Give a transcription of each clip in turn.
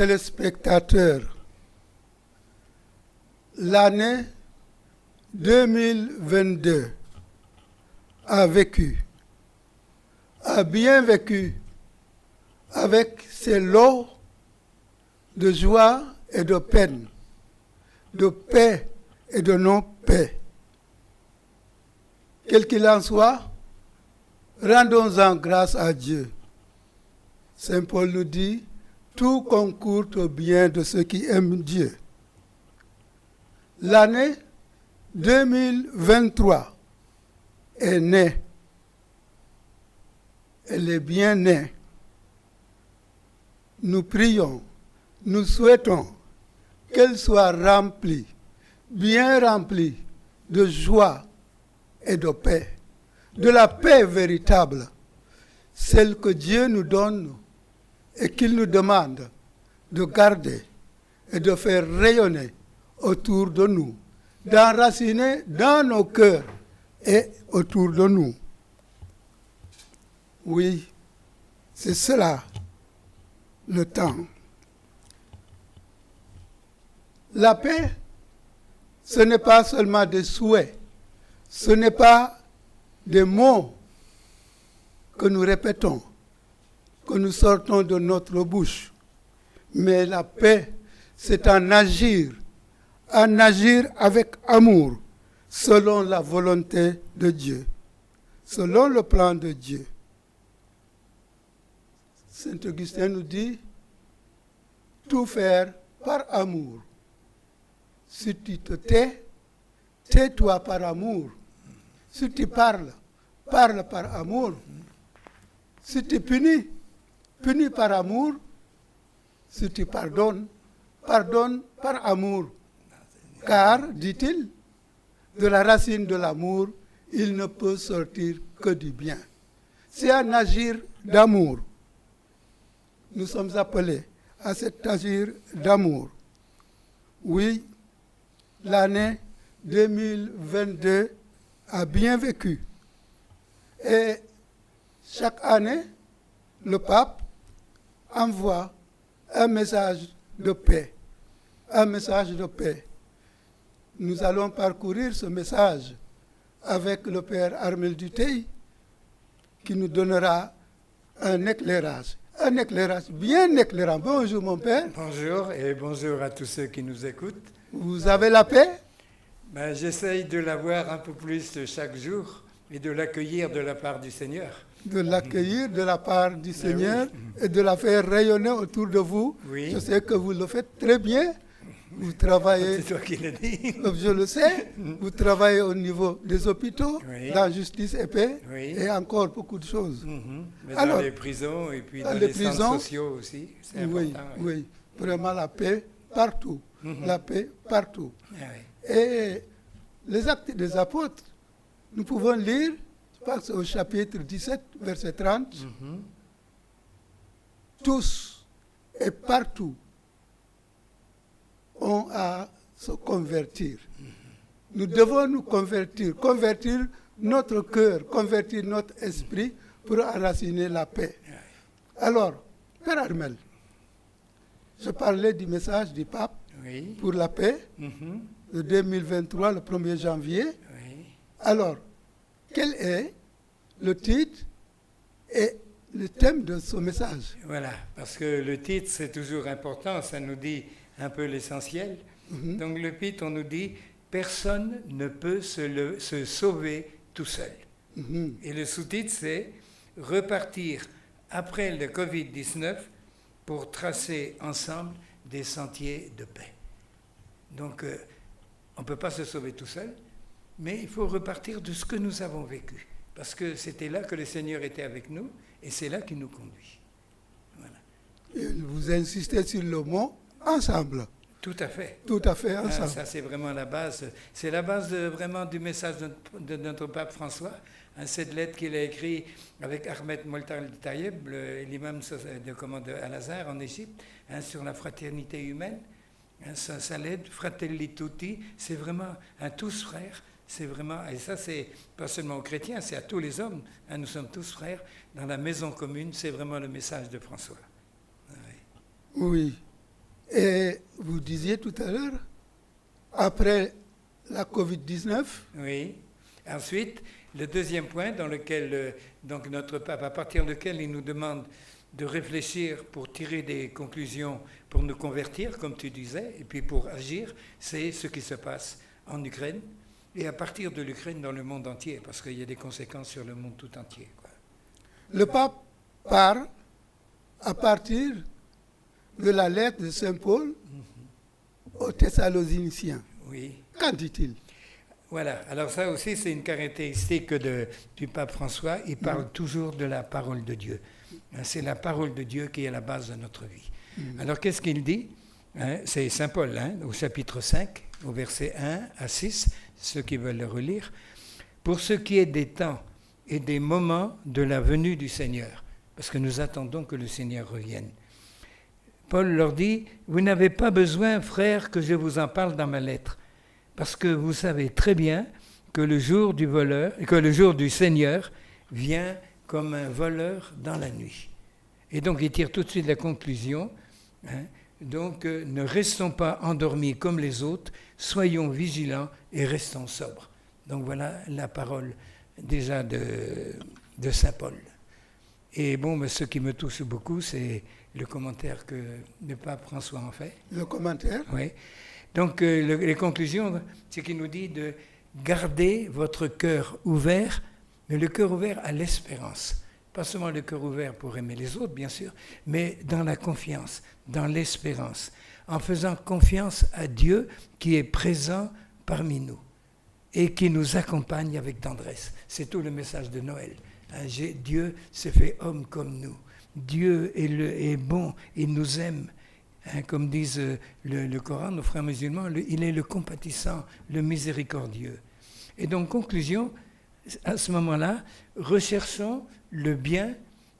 téléspectateurs, l'année 2022 a bien vécu, avec ses lots de joie et de peine, de paix et de non-paix. Quel qu'il en soit, rendons-en grâce à Dieu. Saint Paul nous dit, tout concourt au bien de ceux qui aiment Dieu. L'année 2023 est née. Elle est bien née. Nous prions, nous souhaitons qu'elle soit remplie, bien remplie de joie et de paix, de la paix véritable, celle que Dieu nous donne et qu'il nous demande de garder et de faire rayonner autour de nous, d'enraciner dans nos cœurs et autour de nous. Oui, c'est cela, le temps. La paix, ce n'est pas seulement des souhaits, ce n'est pas des mots que nous répétons, que nous sortons de notre bouche, mais la paix, c'est en agir avec amour, selon la volonté de Dieu, selon le plan de Dieu. Saint Augustin nous dit, tout faire par amour. Si tu te tais, tais-toi par amour. Si tu parles, parle par amour. Si tu punis, punis par amour. Si tu pardonnes, pardonne par amour. Car, dit-il, de la racine de l'amour, il ne peut sortir que du bien. C'est un agir d'amour. Nous sommes appelés à cet agir d'amour. Oui, l'année 2022 a bien vécu. Et chaque année, le pape envoie un message de paix. Un message de paix. Nous allons parcourir ce message avec le père Armel Dutey qui nous donnera un éclairage bien éclairant. Bonjour mon père. Bonjour et bonjour à tous ceux qui nous écoutent. Vous avez la paix? J'essaye de l'avoir un peu plus chaque jour et de l'accueillir de la part du Seigneur. De l'accueillir de la part du Seigneur et de la faire rayonner autour de vous. Oui. Je sais que vous le faites très bien. Vous travaillez, c'est toi qui l'as dit. Je le sais, vous travaillez au niveau des hôpitaux, Oui. dans justice et paix, Oui. et encore beaucoup de choses. Mais Alors, dans les prisons et puis dans les centres sociaux aussi, c'est important. Oui, vraiment la paix partout. La paix partout. Oui. Et les actes des apôtres, nous pouvons lire, je pense au chapitre 17, verset 30, tous et partout ont à se convertir. Nous devons nous convertir notre cœur, convertir notre esprit pour enraciner la paix. Alors, Père Armel, je parlais du message du pape pour la paix, de 2023, le 1er janvier. Oui. Alors, quel est le titre et le thème de ce message? Voilà, parce que le titre, c'est toujours important, ça nous dit un peu l'essentiel. Donc le titre, on nous dit « Personne ne peut se sauver tout seul ». Et le sous-titre, c'est « Repartir après le Covid-19 pour tracer ensemble des sentiers de paix ». Donc, on ne peut pas se sauver tout seul, mais il faut repartir de ce que nous avons vécu. Parce que c'était là que le Seigneur était avec nous, et c'est là qu'il nous conduit. Voilà. Et vous insistez sur le mot « ensemble ». Tout à fait. Tout à fait ensemble. Ça, c'est vraiment la base. C'est la base vraiment du message de notre pape François. Cette lettre qu'il a écrite avec Ahmed Moltar Tayeb, l'imam de Al-Azhar en Égypte, sur la fraternité humaine. Sa lettre, Fratelli Tutti, c'est vraiment un tous frères. C'est vraiment, et ça, c'est pas seulement aux chrétiens, c'est à tous les hommes. Nous sommes tous frères dans la maison commune. C'est vraiment le message de François. Oui. Et vous disiez tout à l'heure, après la Covid-19, Oui. Ensuite, le deuxième point dans lequel donc notre pape, à partir duquel il nous demande de réfléchir pour tirer des conclusions, pour nous convertir, comme tu disais, et puis pour agir, c'est ce qui se passe en Ukraine, et à partir de l'Ukraine dans le monde entier, parce qu'il y a des conséquences sur le monde tout entier, quoi. le pape part à partir de la lettre de Saint Paul aux Thessaloniciens. Oui. Qu'en dit-il? Voilà, alors ça aussi c'est une caractéristique du pape François, il parle toujours de la parole de Dieu. C'est la parole de Dieu qui est la base de notre vie. Alors qu'est-ce qu'il dit? C'est Saint Paul, au chapitre 5, au verset 1 à 6, ceux qui veulent le relire. Pour ce qui est des temps et des moments de la venue du Seigneur, parce que nous attendons que le Seigneur revienne. Paul leur dit, vous n'avez pas besoin, frères, que je vous en parle dans ma lettre, parce que vous savez très bien que le jour du Seigneur vient comme un voleur dans la nuit. Et donc il tire tout de suite la conclusion, donc ne restons pas endormis comme les autres, soyons vigilants et restons sobres. Donc voilà la parole déjà de Saint Paul. Et bon, ce qui me touche beaucoup, c'est le commentaire que le pape François en fait. Le commentaire? Oui. Donc les conclusions, c'est qu'il nous dit de garder votre cœur ouvert, mais le cœur ouvert à l'espérance. Pas seulement le cœur ouvert pour aimer les autres, bien sûr, mais dans la confiance, dans l'espérance, en faisant confiance à Dieu qui est présent parmi nous et qui nous accompagne avec tendresse. C'est tout le message de Noël. Dieu s'est fait homme comme nous. Dieu est bon, il nous aime. Comme disent le Coran, nos frères musulmans, il est le compatissant, le miséricordieux. Et donc, conclusion, à ce moment-là, recherchons le bien,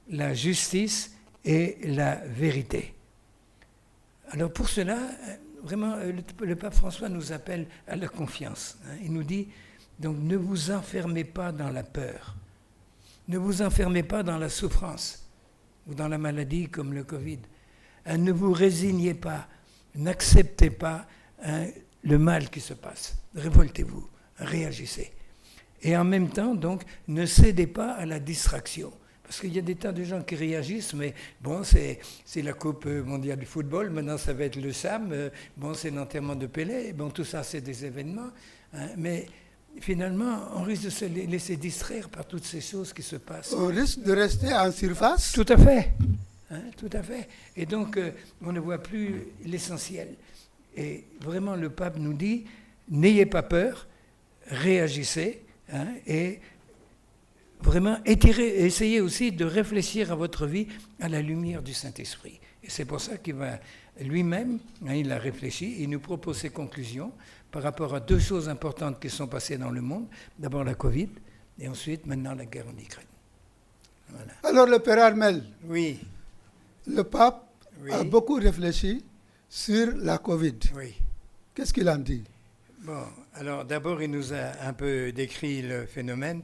la justice et la vérité. Alors pour cela, vraiment, le pape François nous appelle à la confiance. Il nous dit, donc ne vous enfermez pas dans la peur, ne vous enfermez pas dans la souffrance ou dans la maladie comme le Covid. Ne vous résignez pas, n'acceptez pas le mal qui se passe. Révoltez-vous, réagissez. Et en même temps, donc, ne cédez pas à la distraction. Parce qu'il y a des tas de gens qui réagissent, mais bon, c'est la Coupe mondiale du football, maintenant ça va être le SAM, bon, c'est l'enterrement de Pelé, bon, tout ça c'est des événements, mais finalement, on risque de se laisser distraire par toutes ces choses qui se passent. On risque de rester en surface? Tout à fait. Tout à fait. Et donc, on ne voit plus l'essentiel. Et vraiment, le pape nous dit, n'ayez pas peur, réagissez, et vraiment essayez aussi de réfléchir à votre vie à la lumière du Saint-Esprit. Et c'est pour ça qu'il va lui-même, il a réfléchi, il nous propose ses conclusions par rapport à deux choses importantes qui sont passées dans le monde. D'abord la Covid, et ensuite, maintenant, la guerre en Ukraine. Voilà. Alors, le Père Armel, oui. Le pape a beaucoup réfléchi sur la Covid. Oui. Qu'est-ce qu'il en dit? Bon, alors d'abord, il nous a un peu décrit le phénomène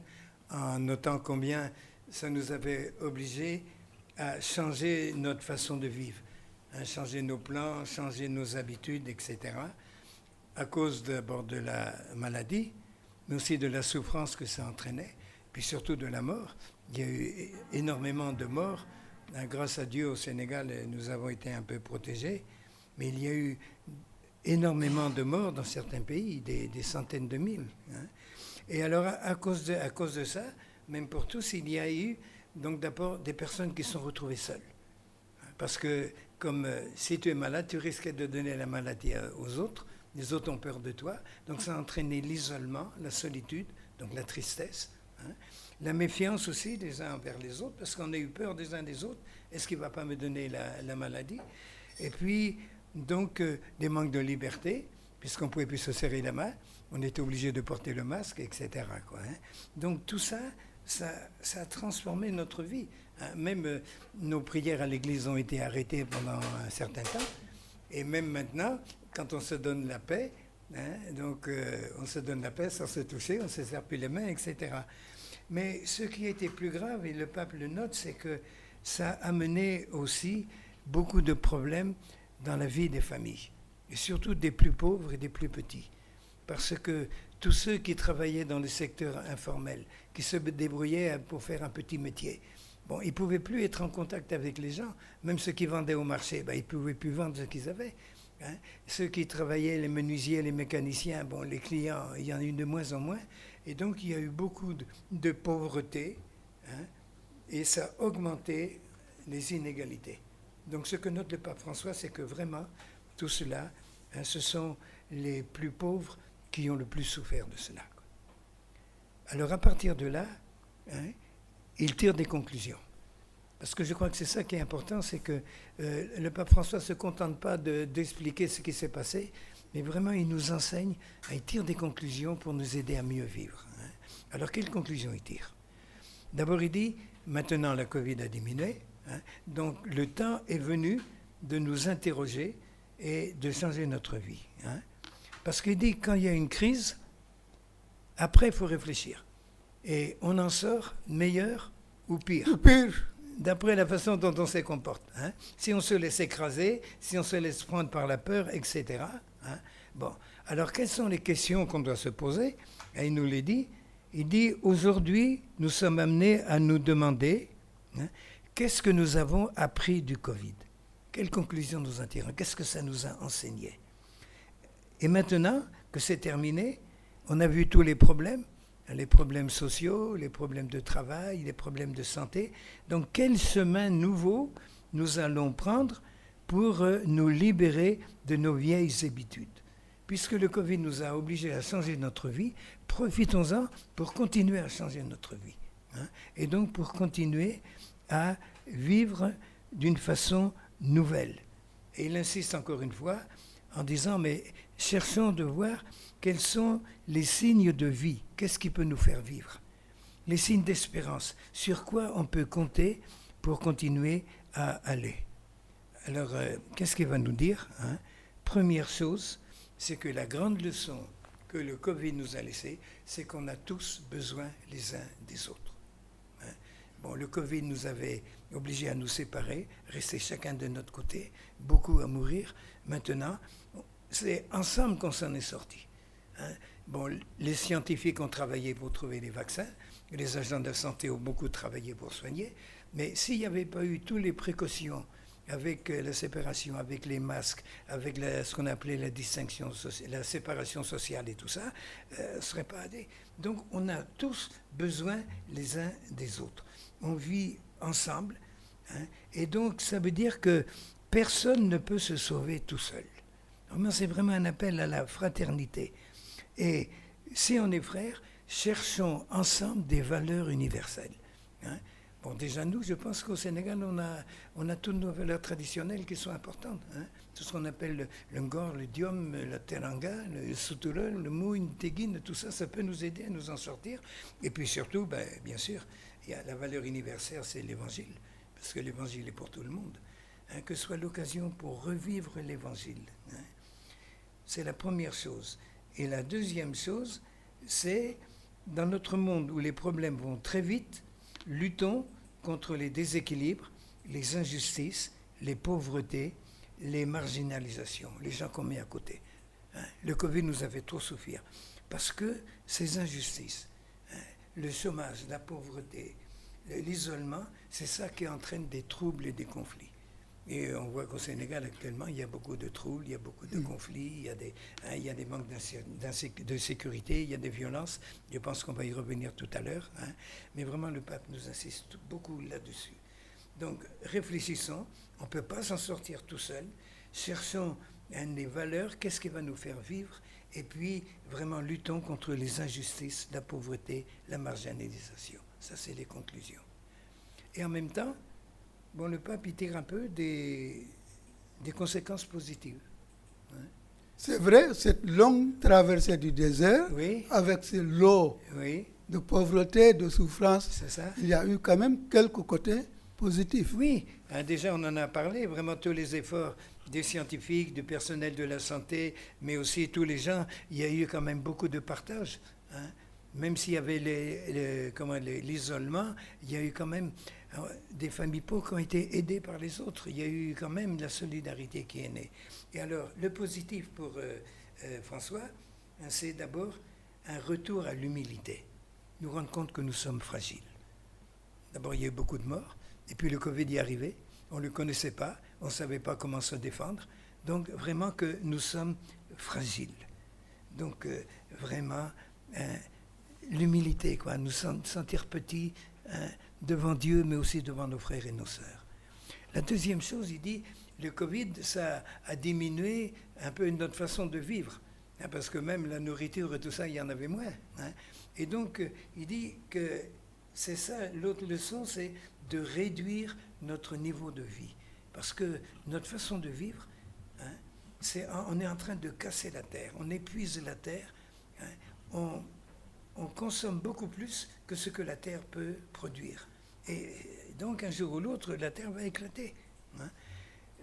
en notant combien ça nous avait obligés à changer notre façon de vivre, changer nos plans, changer nos habitudes, etc. À cause d'abord de la maladie, mais aussi de la souffrance que ça entraînait, puis surtout de la mort. Il y a eu énormément de morts. Grâce à Dieu, au Sénégal, nous avons été un peu protégés, mais il y a eu énormément de morts dans certains pays, des centaines de mille. Et alors, à cause de ça, même pour tous, il y a eu donc d'abord des personnes qui sont retrouvées seules. Parce que, comme si tu es malade, tu risquais de donner la maladie aux autres, les autres ont peur de toi, donc ça a entraîné l'isolement, la solitude, donc la tristesse. La méfiance aussi des uns envers les autres, parce qu'on a eu peur des uns des autres. Est-ce qu'il ne va pas me donner la maladie? Et puis, donc, des manques de liberté, puisqu'on ne pouvait plus se serrer la main, on était obligé de porter le masque, etc. Donc, tout ça, ça a transformé notre vie. Même nos prières à l'église ont été arrêtées pendant un certain temps. Et même maintenant, quand on se donne la paix, donc on se donne la paix sans se toucher, on ne se serre plus les mains, etc. Mais ce qui était plus grave, et le pape le note, c'est que ça a amené aussi beaucoup de problèmes dans la vie des familles, et surtout des plus pauvres et des plus petits. Parce que tous ceux qui travaillaient dans le secteur informel, qui se débrouillaient pour faire un petit métier, bon, ils ne pouvaient plus être en contact avec les gens. Même ceux qui vendaient au marché, ben, ils ne pouvaient plus vendre ce qu'ils avaient. Hein. Ceux qui travaillaient, les menuisiers, les mécaniciens, bon, les clients, il y en a eu de moins en moins. Et donc, il y a eu beaucoup de pauvreté, hein, et ça a augmenté les inégalités. Donc, ce que note le pape François, c'est que vraiment, tout cela, hein, ce sont les plus pauvres qui ont le plus souffert de cela. Alors, à partir de là, hein, il tire des conclusions. Parce que je crois que c'est ça qui est important, c'est que le pape François ne se contente pas d'expliquer ce qui s'est passé, mais vraiment il nous enseigne, il tire des conclusions pour nous aider à mieux vivre. Hein. Alors quelles conclusions il tire? D'abord il dit, maintenant la Covid a diminué, hein, donc le temps est venu de nous interroger et de changer notre vie. Hein. Parce qu'il dit, quand il y a une crise, après il faut réfléchir. Et on en sort meilleur ou pire. Ou pire. D'après la façon dont on se comporte. Hein. Si on se laisse écraser, si on se laisse prendre par la peur, etc. Hein. Bon, alors quelles sont les questions qu'on doit se poser? Et il nous les dit. Il dit, aujourd'hui, nous sommes amenés à nous demander, hein, qu'est-ce que nous avons appris du Covid? Quelles conclusions nous en tirons? Qu'est-ce que ça nous a enseigné? Et maintenant que c'est terminé, on a vu tous les problèmes sociaux, les problèmes de travail, les problèmes de santé. Donc, quel chemin nouveau nous allons prendre pour nous libérer de nos vieilles habitudes? Puisque le Covid nous a obligés à changer notre vie, profitons-en pour continuer à changer notre vie. Hein, et donc, pour continuer à vivre d'une façon nouvelle. Et il insiste encore une fois en disant, mais cherchons de voir quels sont les signes de vie, qu'est-ce qui peut nous faire vivre, les signes d'espérance, sur quoi on peut compter pour continuer à aller. Alors, qu'est-ce qu'il va nous dire, hein? Première chose, c'est que la grande leçon que le Covid nous a laissée, c'est qu'on a tous besoin les uns des autres. Hein? Bon, le Covid nous avait obligés à nous séparer, rester chacun de notre côté, beaucoup à mourir. Maintenant, c'est ensemble qu'on s'en est sortis. Hein. Bon, les scientifiques ont travaillé pour trouver les vaccins, les agents de la santé ont beaucoup travaillé pour soigner, mais s'il n'y avait pas eu toutes les précautions avec la séparation, avec les masques, avec ce qu'on appelait la distinction, la séparation sociale et tout ça, ne serait pas allé. Donc on a tous besoin les uns des autres. On vit ensemble, hein, et donc ça veut dire que personne ne peut se sauver tout seul. C'est vraiment un appel à la fraternité. Et si on est frères, cherchons ensemble des valeurs universelles. Hein. Bon, déjà nous, je pense qu'au Sénégal, on a toutes nos valeurs traditionnelles qui sont importantes. Hein. Tout ce qu'on appelle le Ngor, le Diom, le Teranga, le Sutura, le Mou, Teguine, tout ça, ça peut nous aider à nous en sortir. Et puis surtout, bien sûr, il y a la valeur universelle, c'est l'Évangile. Parce que l'Évangile est pour tout le monde. Hein, que ce soit l'occasion pour revivre l'Évangile. Hein. C'est la première chose. Et la deuxième chose, c'est, dans notre monde où les problèmes vont très vite, luttons contre les déséquilibres, les injustices, les pauvretés, les marginalisations, les gens qu'on met à côté. Hein, le Covid nous a fait trop souffrir. Parce que ces injustices, hein, le chômage, la pauvreté, l'isolement, c'est ça qui entraîne des troubles et des conflits. Et on voit qu'au Sénégal, actuellement, il y a beaucoup de troubles, il y a beaucoup de conflits, il y a des manques de sécurité, il y a des violences. Je pense qu'on va y revenir tout à l'heure. Hein. Mais vraiment, le pape nous insiste beaucoup là-dessus. Donc, réfléchissons. On ne peut pas s'en sortir tout seul. Cherchons des valeurs, qu'est-ce qui va nous faire vivre. Et puis, vraiment, luttons contre les injustices, la pauvreté, la marginalisation. Ça, c'est les conclusions. Et en même temps, bon, le pape, il tire un peu des conséquences positives. Hein. C'est vrai, cette longue traversée du désert, oui, avec ces lots oui, de pauvreté, de souffrance, c'est ça. il y a eu quand même quelques côtés positifs. Oui, hein, déjà on en a parlé, vraiment tous les efforts des scientifiques, du personnel de la santé, mais aussi tous les gens, il y a eu quand même beaucoup de partage. Hein. Même s'il y avait l'isolement, il y a eu quand même Alors, des familles pauvres qui ont été aidées par les autres. Il y a eu quand même la solidarité qui est née. Et alors, le positif pour François, c'est d'abord un retour à l'humilité. Nous rendre compte que nous sommes fragiles. D'abord, il y a eu beaucoup de morts. Et puis le Covid y est arrivé. On ne le connaissait pas. On ne savait pas comment se défendre. Donc, vraiment que nous sommes fragiles. Donc, vraiment, l'humilité, quoi. Nous sentir petits devant Dieu, mais aussi devant nos frères et nos sœurs. La deuxième chose, il dit, le Covid, ça a diminué un peu notre façon de vivre. Hein, parce que même la nourriture et tout ça, il y en avait moins. Hein. Et donc, il dit que c'est ça, l'autre leçon, c'est de réduire notre niveau de vie. Parce que notre façon de vivre, hein, on est en train de casser la terre, on épuise la terre, hein, on consomme beaucoup plus que ce que la terre peut produire. Et donc, un jour ou l'autre, la terre va éclater. Hein.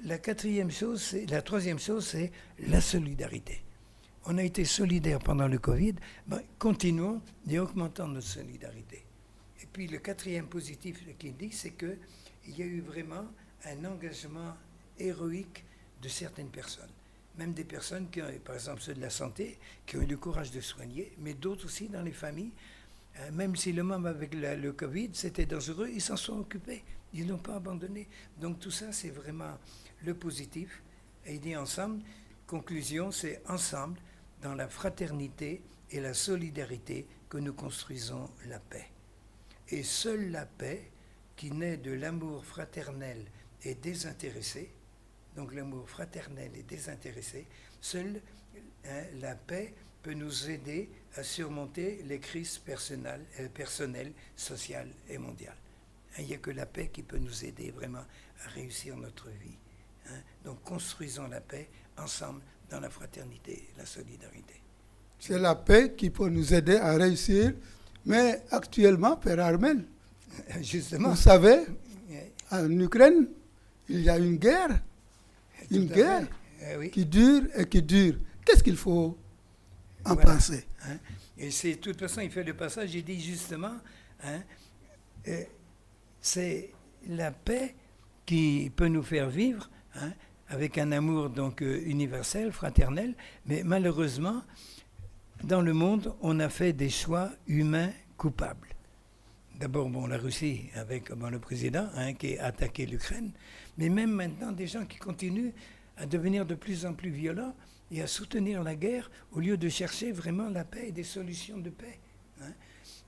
La troisième chose, c'est la solidarité. On a été solidaires pendant le Covid, ben, continuons et augmentons notre solidarité. Et puis le quatrième positif qu'il dit, c'est qu'il y a eu vraiment un engagement héroïque de certaines personnes. Même des personnes qui ont, par exemple ceux de la santé, qui ont eu le courage de soigner, mais d'autres aussi dans les familles. Même si le membre avec le Covid, c'était dangereux, ils s'en sont occupés. Ils ne l'ont pas abandonné. Donc tout ça, c'est vraiment le positif. Et il dit ensemble, conclusion, c'est ensemble, dans la fraternité et la solidarité, que nous construisons la paix. Et seule la paix, qui naît de l'amour fraternel et désintéressé, donc l'amour fraternel et désintéressé, seule la paix peut nous aider à surmonter les crises personnelles, sociales et mondiales. Il n'y a que la paix qui peut nous aider vraiment à réussir notre vie. Donc construisons la paix ensemble dans la fraternité et la solidarité. C'est la paix qui peut nous aider à réussir, mais actuellement, Père Armel, justement, vous savez, en Ukraine, il y a une guerre oui. qui dure et qui dure. Qu'est-ce qu'il faut en penser? Hein? Et c'est, de toute façon, il fait le passage, il dit justement, hein, c'est la paix qui peut nous faire vivre, hein, avec un amour donc universel, fraternel, mais malheureusement, dans le monde, on a fait des choix humains coupables. D'abord, la Russie, avec le président, hein, qui a attaqué l'Ukraine, mais même maintenant, des gens qui continuent à devenir de plus en plus violents et à soutenir la guerre au lieu de chercher vraiment la paix et des solutions de paix. Hein.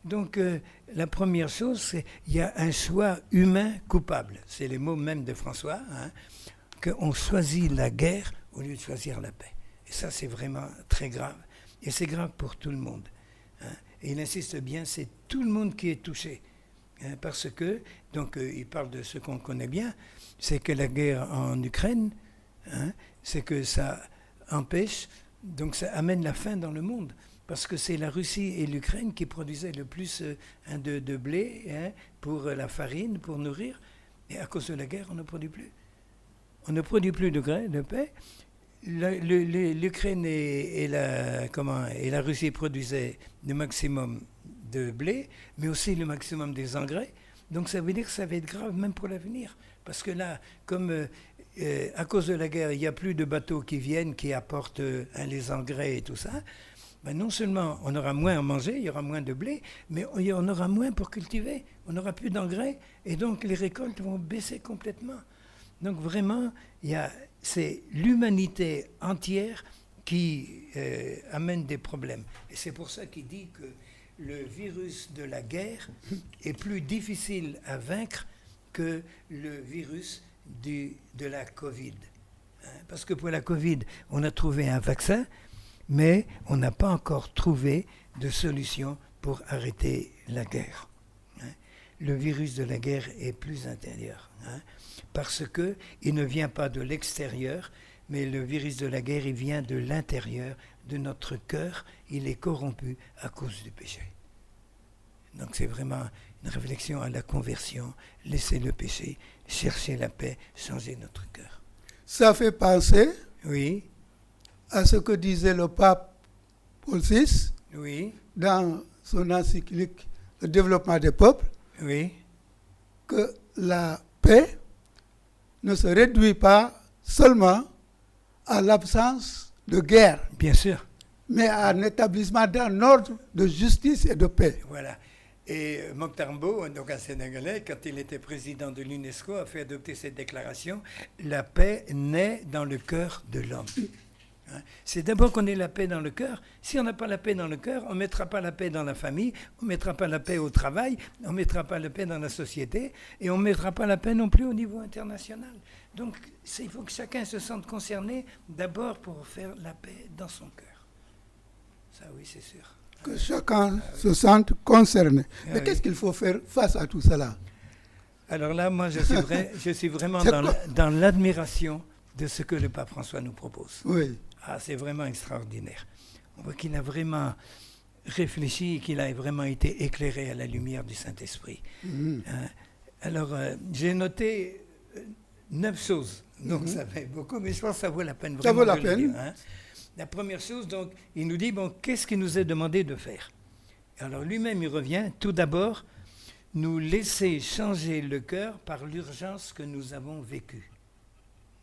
Donc, la première chose, c'est qu'il y a un choix humain coupable. C'est les mots même de François, hein, qu'on choisit la guerre au lieu de choisir la paix. Et ça, c'est vraiment très grave. Et c'est grave pour tout le monde. Hein. Et il insiste bien, c'est tout le monde qui est touché. Hein, parce que, donc, il parle de ce qu'on connaît bien, c'est que la guerre en Ukraine, hein, c'est que ça empêche, donc ça amène la faim dans le monde. Parce que c'est la Russie et l'Ukraine qui produisaient le plus de blé, hein, pour la farine, pour nourrir. Et à cause de la guerre, on ne produit plus. On ne produit plus de grains, de paix. L'Ukraine et la Russie produisaient le maximum de blé, mais aussi le maximum des engrais. Donc ça veut dire que ça va être grave même pour l'avenir. Parce que là, comme à cause de la guerre, il n'y a plus de bateaux qui viennent, qui apportent les engrais et tout ça, ben non seulement on aura moins à manger, il y aura moins de blé, mais on aura moins pour cultiver. On n'aura plus d'engrais et donc les récoltes vont baisser complètement. Donc vraiment, c'est l'humanité entière qui amène des problèmes. Et c'est pour ça qu'il dit que le virus de la guerre est plus difficile à vaincre que le virus de la Covid. Parce que pour la Covid, on a trouvé un vaccin, mais on n'a pas encore trouvé de solution pour arrêter la guerre. Le virus de la guerre est plus intérieur. Parce qu'il ne vient pas de l'extérieur, mais le virus de la guerre, il vient de l'intérieur, de notre cœur. Il est corrompu à cause du péché. Donc c'est vraiment une réflexion à la conversion, laisser le péché, chercher la paix, changer notre cœur. Ça fait penser, oui, à ce que disait le pape Paul VI, oui, dans son encyclique « Le développement des peuples », oui, que la paix ne se réduit pas seulement à l'absence de guerre, Bien sûr. mais à un établissement d'un ordre de justice et de paix. Voilà. Et Mokhtar Mbow, donc un Sénégalais, quand il était président de l'UNESCO, a fait adopter cette déclaration. La paix naît dans le cœur de l'homme. Hein? C'est d'abord qu'on ait la paix dans le cœur. Si on n'a pas la paix dans le cœur, on ne mettra pas la paix dans la famille, on ne mettra pas la paix au travail, on ne mettra pas la paix dans la société, et on ne mettra pas la paix non plus au niveau international. Donc il faut que chacun se sente concerné d'abord pour faire la paix dans son cœur. Ça oui, c'est sûr. Que chacun se sente concerné. Mais oui. qu'est-ce qu'il faut faire face à tout cela? Alors là, moi, je suis vraiment dans l'admiration de ce que le pape François nous propose. Oui. Ah, c'est vraiment extraordinaire. On voit qu'il a vraiment réfléchi et qu'il a vraiment été éclairé à la lumière du Saint-Esprit. Alors, j'ai noté 9 choses. Donc, ça fait beaucoup, mais je pense que ça vaut la peine vraiment Ça vaut la de le peine. dire, hein. La première chose, donc, il nous dit, bon, qu'est-ce qu'il nous est demandé de faire? Alors, lui-même, il revient, tout d'abord, nous laisser changer le cœur par l'urgence que nous avons vécue.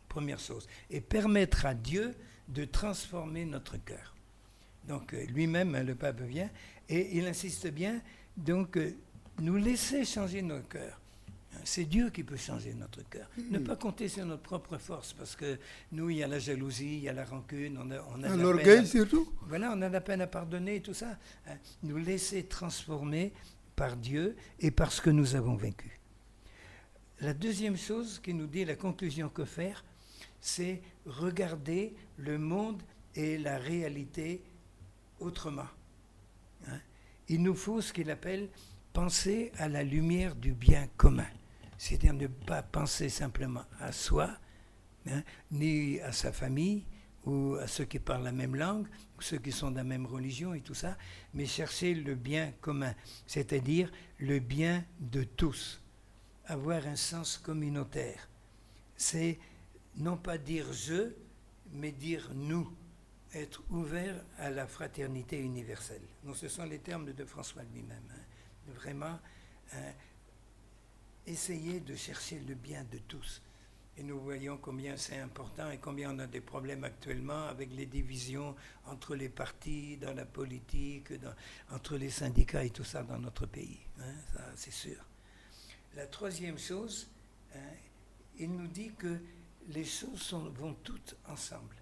Première chose. Et permettre à Dieu de transformer notre cœur. Donc, lui-même, le pape vient, et il insiste bien, donc, nous laisser changer notre cœur. C'est Dieu qui peut changer notre cœur. Ne pas compter sur notre propre force, parce que nous, il y a la jalousie, il y a la rancune, on a L'orgueil surtout. Voilà, on a la peine à pardonner et tout ça. Nous laisser transformer par Dieu et par ce que nous avons vécu. La deuxième chose qui nous dit la conclusion que faire, c'est regarder le monde et la réalité autrement. Il nous faut ce qu'il appelle penser à la lumière du bien commun. C'est-à-dire ne pas penser simplement à soi, ni à sa famille, ou à ceux qui parlent la même langue, ou ceux qui sont de la même religion et tout ça, mais chercher le bien commun, c'est-à-dire le bien de tous. Avoir un sens communautaire. C'est non pas dire je, mais dire nous. Être ouvert à la fraternité universelle. Donc ce sont les termes de François lui-même. Vraiment essayer de chercher le bien de tous. Et nous voyons combien c'est important et combien on a des problèmes actuellement avec les divisions entre les partis, dans la politique, entre les syndicats et tout ça dans notre pays. Ça, c'est sûr. La troisième chose, il nous dit que les choses vont toutes ensemble.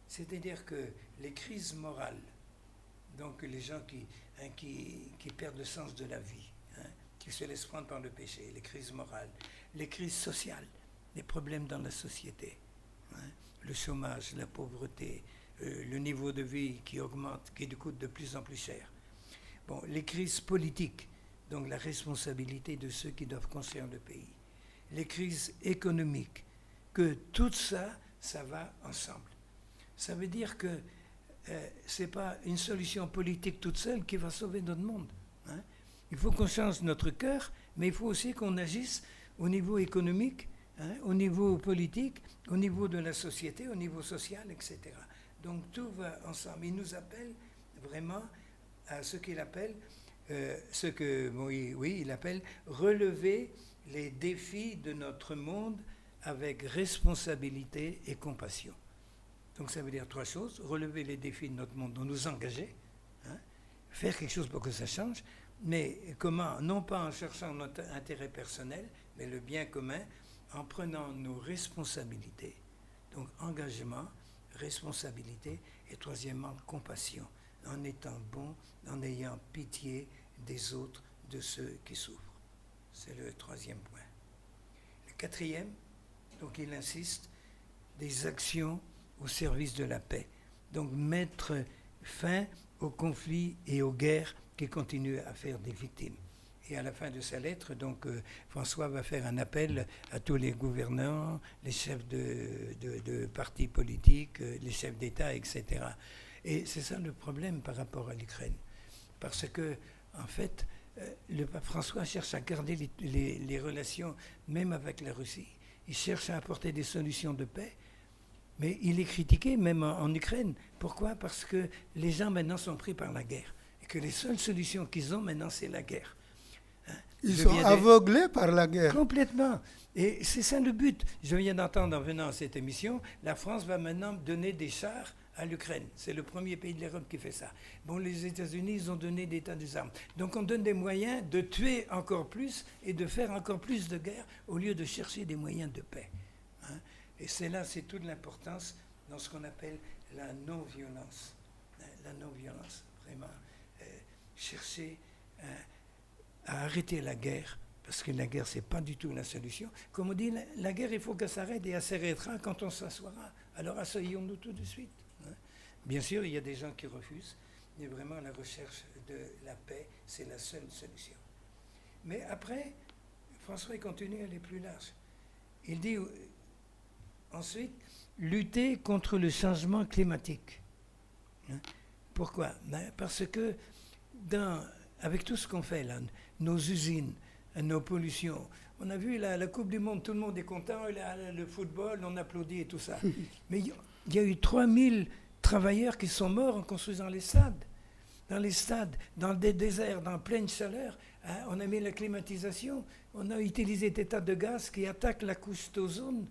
C'est-à-dire que les crises morales, donc les gens qui perdent le sens de la vie, qui se laissent prendre par le péché, les crises morales, les crises sociales, les problèmes dans la société, le chômage, la pauvreté, le niveau de vie qui augmente, qui coûte de plus en plus cher. Bon, les crises politiques, donc la responsabilité de ceux qui doivent construire le pays. Les crises économiques, que tout ça, ça va ensemble. Ça veut dire que ce n'est pas une solution politique toute seule qui va sauver notre monde. Il faut qu'on change notre cœur, mais il faut aussi qu'on agisse au niveau économique, au niveau politique, au niveau de la société, au niveau social, etc. Donc tout va ensemble. Il nous appelle vraiment à ce qu'il appelle, il appelle relever les défis de notre monde avec responsabilité et compassion. Donc ça veut dire 3 choses, relever les défis de notre monde, donc nous engager, faire quelque chose pour que ça change, mais comment? Non pas en cherchant notre intérêt personnel, mais le bien commun, en prenant nos responsabilités. Donc engagement, responsabilité, et troisièmement, compassion, en étant bon, en ayant pitié des autres, de ceux qui souffrent. C'est le 3e point. Le 4e, donc il insiste, des actions au service de la paix. Donc mettre fin aux conflits et aux guerres qui continuent à faire des victimes. Et à la fin de sa lettre, donc, François va faire un appel à tous les gouvernants, les chefs de partis politiques, les chefs d'État, etc. Et c'est ça le problème par rapport à l'Ukraine. Parce que, en fait, le pape François cherche à garder les relations, même avec la Russie. Il cherche à apporter des solutions de paix. Mais il est critiqué même en Ukraine. Pourquoi? Parce que les gens maintenant sont pris par la guerre. Et que les seules solutions qu'ils ont maintenant, c'est la guerre. Ils sont aveuglés par la guerre. Complètement. Et c'est ça le but. Je viens d'entendre en venant à cette émission, la France va maintenant donner des chars à l'Ukraine. C'est le premier pays de l'Europe qui fait ça. Bon, les États-Unis, ils ont donné des tas d'armes. Donc on donne des moyens de tuer encore plus et de faire encore plus de guerre au lieu de chercher des moyens de paix. Hein? Et c'est là, c'est toute l'importance dans ce qu'on appelle la non-violence. La non-violence, vraiment. Chercher à arrêter la guerre, parce que la guerre, ce n'est pas du tout la solution. Comme on dit, la guerre, il faut qu'elle s'arrête et elle s'arrêtera quand on s'assoira. Alors asseyons-nous tout de suite. Hein. Bien sûr, il y a des gens qui refusent, mais vraiment la recherche de la paix, c'est la seule solution. Mais après, François continue à aller plus large. Il dit ensuite, lutter contre le changement climatique. Hein. Pourquoi? Parce que avec tout ce qu'on fait là, nos usines, nos pollutions, on a vu la Coupe du Monde, tout le monde est content, le football, on applaudit et tout ça. Mais il y a eu 3000 travailleurs qui sont morts en construisant les stades. Dans les stades, dans des déserts, dans pleine chaleur, hein, on a mis la climatisation, on a utilisé des tas de gaz qui attaquent la couche d'ozone.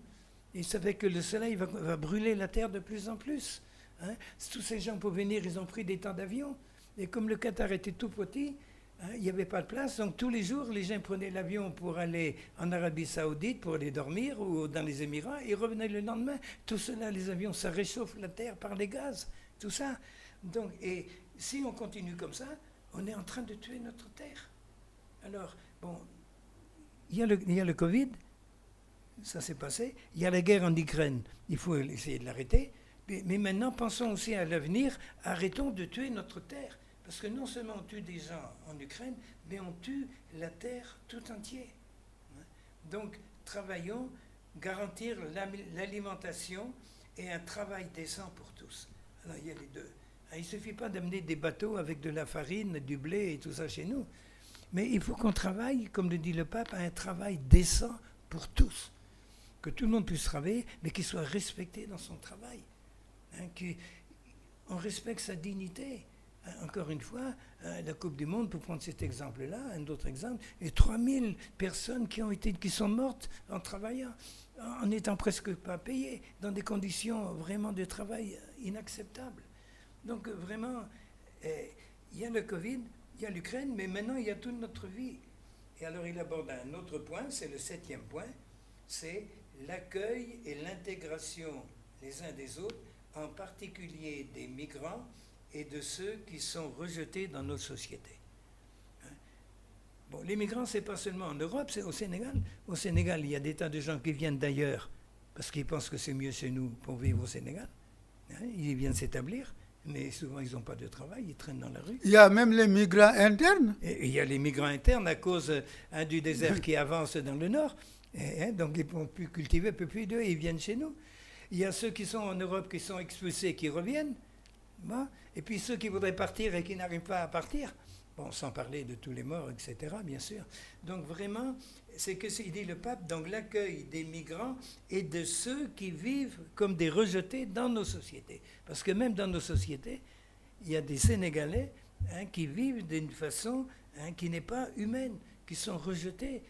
Et ça fait que le soleil va brûler la terre de plus en plus. Hein. Tous ces gens pour venir, ils ont pris des temps d'avion. Et comme le Qatar était tout petit, hein, il n'y avait pas de place. Donc tous les jours, les gens prenaient l'avion pour aller en Arabie Saoudite, pour aller dormir, ou dans les Émirats, et revenaient le lendemain. Tout cela, les avions, ça réchauffe la terre par les gaz. Tout ça. Donc, et si on continue comme ça, on est en train de tuer notre terre. Alors, bon, il y a le Covid, ça s'est passé. Il y a la guerre en Ukraine, il faut essayer de l'arrêter. Mais maintenant, pensons aussi à l'avenir, arrêtons de tuer notre terre. Parce que non seulement on tue des gens en Ukraine, mais on tue la terre tout entière. Donc, travaillons, garantir l'alimentation et un travail décent pour tous. Alors, il y a les deux. Il ne suffit pas d'amener des bateaux avec de la farine, du blé et tout ça chez nous. Mais il faut qu'on travaille, comme le dit le pape, à un travail décent pour tous. Que tout le monde puisse travailler, mais qu'il soit respecté dans son travail. Qu'on respecte sa dignité. Encore une fois, la Coupe du Monde, pour prendre cet exemple-là, un autre exemple, et 3000 personnes qui sont mortes en travaillant, en n'étant presque pas payées, dans des conditions vraiment de travail inacceptables. Donc vraiment, il y a le Covid, il y a l'Ukraine, mais maintenant il y a toute notre vie. Et alors il aborde un autre point, c'est le 7e point, c'est l'accueil et l'intégration les uns des autres, en particulier des migrants et de ceux qui sont rejetés dans nos sociétés. Hein? Bon, les migrants, ce n'est pas seulement en Europe, c'est au Sénégal. Au Sénégal, il y a des tas de gens qui viennent d'ailleurs parce qu'ils pensent que c'est mieux chez nous pour vivre au Sénégal. Hein? Ils viennent s'établir, mais souvent ils n'ont pas de travail, ils traînent dans la rue. Il y a même les migrants internes. Et il y a les migrants internes à cause du désert qui avance dans le nord. Donc ils ne peuvent plus cultiver, ils viennent chez nous. Il y a ceux qui sont en Europe, qui sont expulsés, qui reviennent. Bon. Et puis ceux qui voudraient partir et qui n'arrivent pas à partir. Bon, sans parler de tous les morts, etc., bien sûr. Donc vraiment, c'est que il dit le pape, donc l'accueil des migrants et de ceux qui vivent comme des rejetés dans nos sociétés. Parce que même dans nos sociétés, il y a des Sénégalais qui vivent d'une façon qui n'est pas humaine, qui sont rejetés.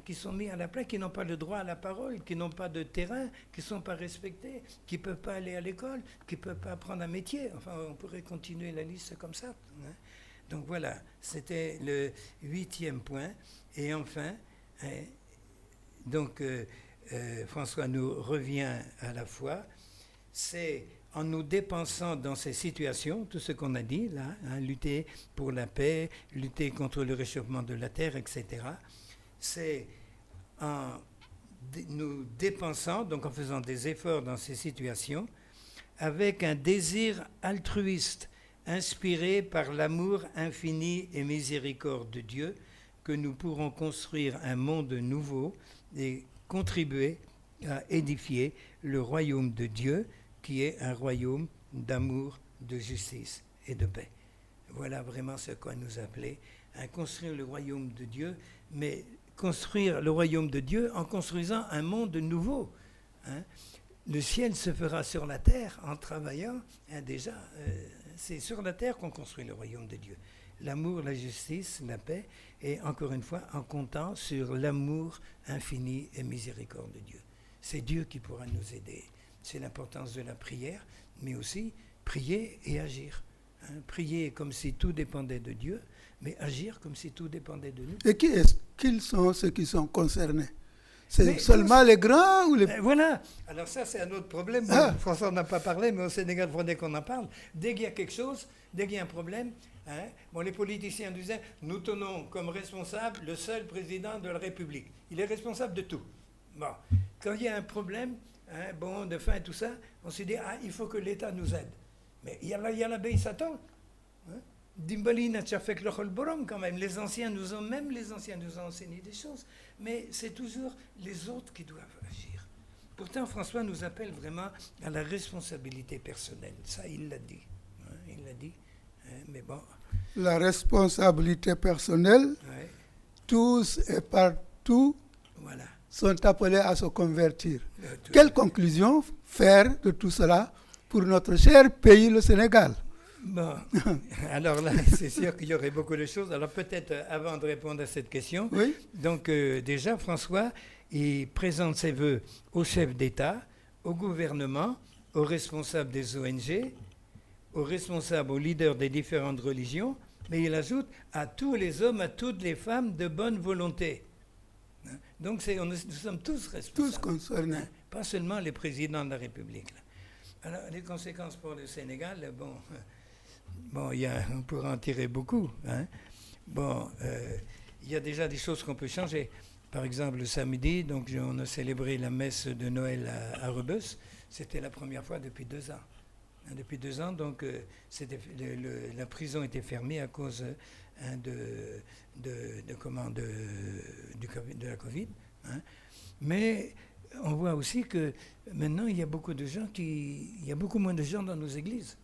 Qui sont mis à la plaie, qui n'ont pas le droit à la parole, qui n'ont pas de terrain, qui ne sont pas respectés, qui ne peuvent pas aller à l'école, qui ne peuvent pas apprendre un métier. Enfin, on pourrait continuer la liste comme ça. Donc voilà, c'était le 8e point. Et enfin, François nous revient à la foi, c'est en nous dépensant dans ces situations, tout ce qu'on a dit là, lutter pour la paix, lutter contre le réchauffement de la terre, etc., c'est en nous dépensant, donc en faisant des efforts dans ces situations, avec un désir altruiste, inspiré par l'amour infini et miséricorde de Dieu, que nous pourrons construire un monde nouveau et contribuer à édifier le royaume de Dieu, qui est un royaume d'amour, de justice et de paix. Voilà vraiment ce qu'on nous appelait, à construire le royaume de Dieu, mais construire le royaume de Dieu en construisant un monde nouveau. Le ciel se fera sur la terre en travaillant. Déjà, C'est sur la terre qu'on construit le royaume de Dieu. L'amour, la justice, la paix, et encore une fois, en comptant sur l'amour infini et miséricorde de Dieu. C'est Dieu qui pourra nous aider. C'est l'importance de la prière, mais aussi prier et agir. Prier comme si tout dépendait de Dieu, mais agir comme si tout dépendait de nous. Et qui sont ceux qui sont concernés? C'est seulement les grands ou les... Voilà. Alors ça, c'est un autre problème. François n'a pas parlé, mais au Sénégal, il faudrait qu'on en parle. Dès qu'il y a quelque chose, dès qu'il y a un problème, les politiciens disaient, nous tenons comme responsable le seul président de la République. Il est responsable de tout. Bon. Quand il y a un problème, de faim et tout ça, on se dit, il faut que l'État nous aide. Mais il y a l'abeille Satan. Dimbalina Tchafek Lochol Borom, quand même. Les anciens nous ont enseigné des choses. Mais c'est toujours les autres qui doivent agir. Pourtant, François nous appelle vraiment à la responsabilité personnelle. Ça, il l'a dit. Il l'a dit. Mais bon. La responsabilité personnelle, tous et partout sont appelés à se convertir. Quelle conclusion faire de tout cela pour notre cher pays, le Sénégal? Bon, alors là, c'est sûr qu'il y aurait beaucoup de choses. Alors peut-être avant de répondre à cette question, donc déjà François, il présente ses vœux au chef d'État, au gouvernement, aux responsables des ONG, aux responsables, aux leaders des différentes religions, mais il ajoute à tous les hommes, à toutes les femmes de bonne volonté. Donc nous sommes tous responsables. Tous concernés. Pas seulement les présidents de la République. Là. Alors les conséquences pour le Sénégal, on pourra en tirer beaucoup. Il y a déjà des choses qu'on peut changer. Par exemple, le samedi, donc, on a célébré la messe de Noël à Rebeuss. C'était la première fois depuis 2 ans. Depuis 2 ans, donc, la prison était fermée à cause de la Covid. Mais on voit aussi que maintenant, il y a beaucoup moins de gens dans nos églises.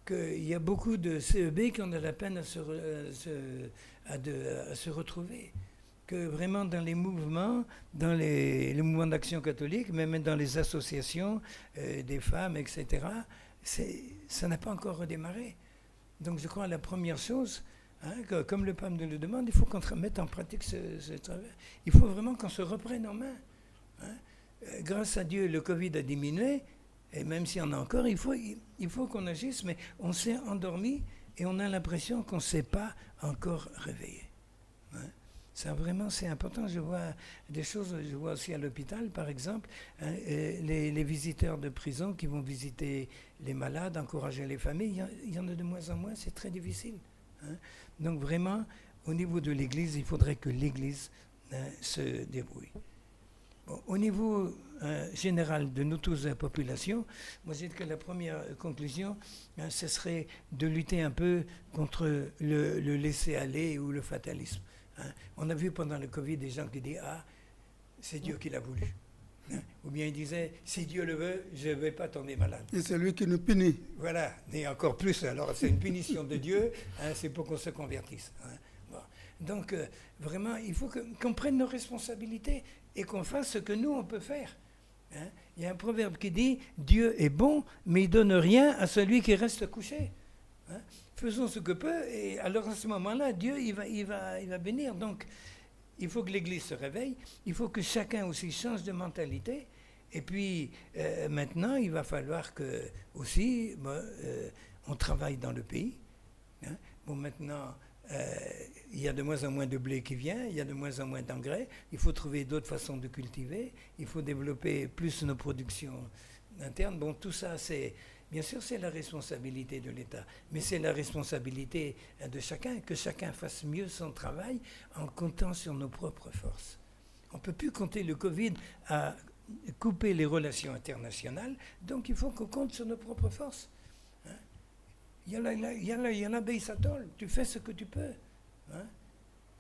Qu'il y a beaucoup de CEB qui ont de la peine à se retrouver. Que vraiment dans les mouvements, dans les mouvements d'action catholique, même dans les associations des femmes, etc., ça n'a pas encore redémarré. Donc je crois que la première chose, comme le pape nous le demande, il faut qu'on mette en pratique ce travail. Il faut vraiment qu'on se reprenne en main. Grâce à Dieu, le Covid a diminué. Et même s'il y en a encore, il faut qu'on agisse, mais on s'est endormi et on a l'impression qu'on ne s'est pas encore réveillé. Ça, vraiment, c'est important. Je vois des choses, je vois aussi à l'hôpital, par exemple, les visiteurs de prison qui vont visiter les malades, encourager les familles. Il y en a de moins en moins, c'est très difficile. Donc vraiment, au niveau de l'Église, il faudrait que l'Église se débrouille. Bon, au niveau général de nous tous, la population, moi je dis que la première conclusion, ce serait de lutter un peu contre le laisser-aller ou le fatalisme. On a vu pendant le Covid des gens qui disent « Ah, c'est Dieu qui l'a voulu ». Ou bien ils disaient « Si Dieu le veut, je ne vais pas tomber malade ». Et c'est lui qui nous punit. Voilà, et encore plus, alors c'est une punition de Dieu, c'est pour qu'on se convertisse. Bon. Donc, vraiment, il faut qu'on prenne nos responsabilités et qu'on fasse ce que nous, on peut faire. Il y a un proverbe qui dit « Dieu est bon, mais il ne donne rien à celui qui reste couché ». Faisons ce que peut, et alors à ce moment-là, Dieu, il va bénir. Donc, il faut que l'Église se réveille, il faut que chacun aussi change de mentalité, et puis maintenant, il va falloir que aussi, on travaille dans le pays. Bon, maintenant, il y a de moins en moins de blé qui vient, il y a de moins en moins d'engrais, il faut trouver d'autres façons de cultiver, il faut développer plus nos productions internes. Bon, tout ça, bien sûr, c'est la responsabilité de l'État, mais c'est la responsabilité de chacun, que chacun fasse mieux son travail en comptant sur nos propres forces. On ne peut plus compter le Covid à couper les relations internationales, donc il faut qu'on compte sur nos propres forces. Il y a l'abeille Satol, tu fais ce que tu peux.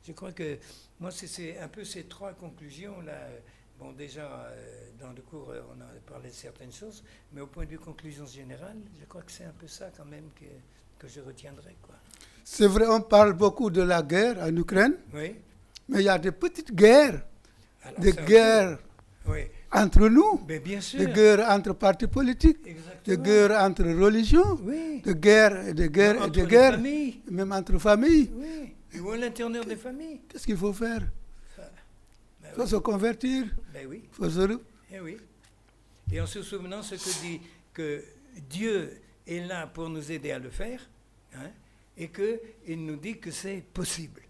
Je crois que moi, c'est un peu ces 3 conclusions-là. Bon, déjà, dans le cours, on a parlé de certaines choses, mais au point de vue conclusion générale, je crois que c'est un peu ça quand même que je retiendrai, quoi. C'est vrai, on parle beaucoup de la guerre en Ukraine, oui. Mais il y a des petites guerres, Alors, des guerres oui. entre nous, Mais bien sûr. de guerre entre partis politiques, de Exactement. guerre entre religions, Oui. de guerre, de guerre et Entre de les guerre, familles. même entre familles. Oui. Ou à l'intérieur des familles. Qu'est-ce qu'il faut faire? Ben Il faut oui. se convertir, Ben oui. il faut se... Eh oui. Et en se souvenant ce que dit que Dieu est là pour nous aider à le faire, hein, et qu'il nous dit que c'est possible.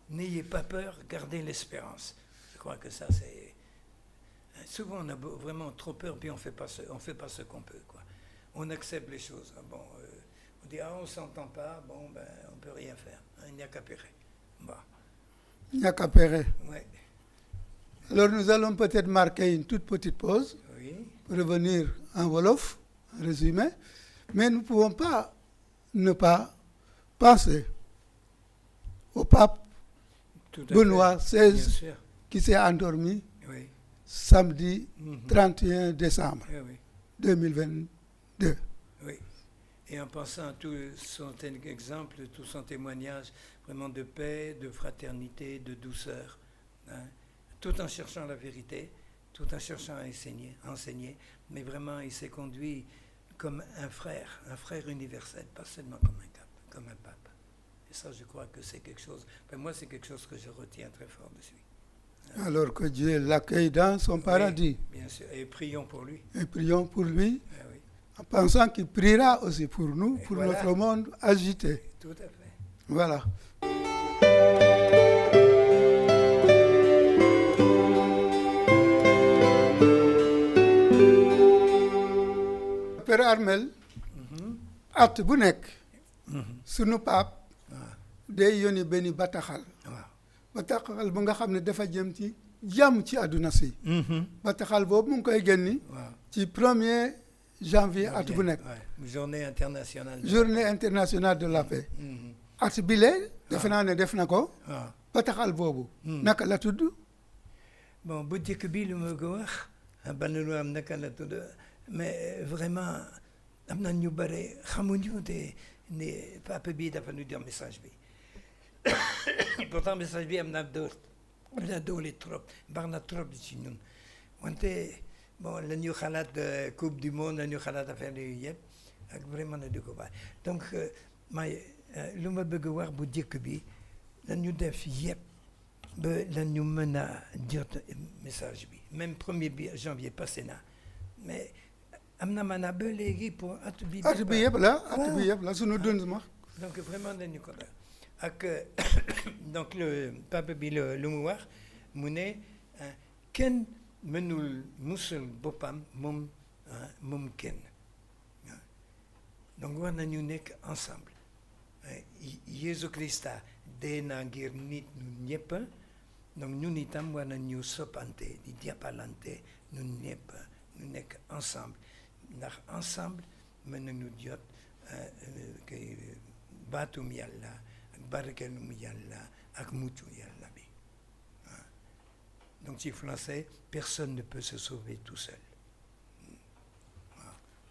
N'ayez pas peur, gardez l'espérance. Je crois que ça, c'est... Souvent, on a vraiment trop peur, puis on fait pas ce qu'on peut, quoi. On accepte les choses. Bon, on dit, on s'entend pas, bon, ben, on peut rien faire. Il n'y a qu'à pérer. Bon, Il n'y a qu'à pérer. ouais, Alors nous allons peut-être marquer une toute petite pause, oui, pour revenir en Wolof, en résumé, mais nous ne pouvons pas ne pas penser au pape tout à Benoît fait. Bien XVI sûr, qui s'est endormi oui. samedi Mhm. 31 décembre Eh oui. 2022. Oui. Et en pensant à tout son exemple, tout son témoignage vraiment de paix, de fraternité, de douceur, hein, tout en cherchant la vérité, tout en cherchant à enseigner, mais vraiment il s'est conduit comme un frère universel, pas seulement comme un pape. Et ça, je crois que c'est quelque chose, ben moi c'est quelque chose que je retiens très fort de lui. Alors que Dieu l'accueille dans son paradis. Oui, bien sûr, et prions pour lui. Et prions pour lui, Ah oui, en pensant qu'il priera aussi pour nous, Et pour voilà. notre monde agité. tout à fait. Voilà. Père Armel, Mhm. at bu nekk Mhm. sunu paap waaw day yónni benn bataaxal waaw. bataaxal bu nga xam ne dafa jëm ci jàmm ci àdduna si Mhm. bataaxal boobu mu ngi koy génni waaw. ci 1er janvier at bu nekk Ouais. Journée internationale. journée internationale de la paix Mhm. at bile defe naa ne def na ko waaw. bataaxal boobu Hmm. naka la tudd Bon, bu njëkk bi lu ma ko wax ban lu am naka la tudd mais vraiment am na ñu bare xamuñu te ne papa bi dafa ñu jox message bi pourtant message bi am na doole trop baax na trop ci ñun wante bon la ñu xalaat coupe du monde la ñu xalaat affaire yooyu yëpp ak vraiment na di ko baax donc lu ma bëgg wax bu njëkk bi la ñu def yëpp ba la ñu mën a jot message bi même 1er janvier passé na mais am na maanaam ba léegi pour at bi yëpp la sunu dund ma donc vraiment dañu ko def ak donc le papa bi lu mu wax mu ne kenn mënul musal boppam moom kenn donc war nañu nekk ensemble Jésus Christa dee na ngir nit ñun ñëpp donc ñun itam war nañu soppante di jàppalante ñun ñëpp ñu nekk ensemble ndax ensemble mën nañu jot baatum yàlla ak barkelum yàlla ak muccu yàlla bi donc ci français personne ne peut se sauver tout seul.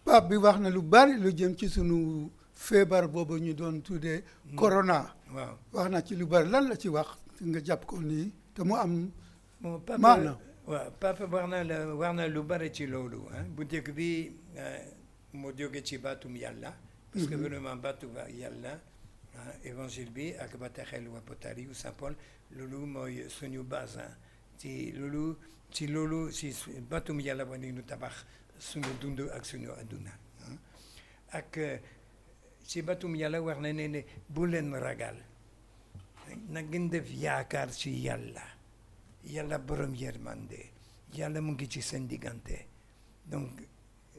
pape bi wax na lu bari lu jëm ci sunu feebar boobu ñu doon tuddee corona waaw wax na ci lu bari lan la ci wax nga jàpp ko nii te mu am bon papa maanaam waaw papa wax na lu bari ci loolu bu njëkk bi moo jóge ci baatum yàlla parce que vraiment baatu yàlla évangile bi ak bataaxelu apôtre yu Saint Paul loolu mooy suñu base ci loolu ci baatum yàlla ba ni ñu tabax suñu dund ak suñu adduna ak ci baatum yàlla wax na ne bu leen ragal na ngeen def yaakaar ci yàlla borom yërmande yàlla mu ngi ci seen diggante donc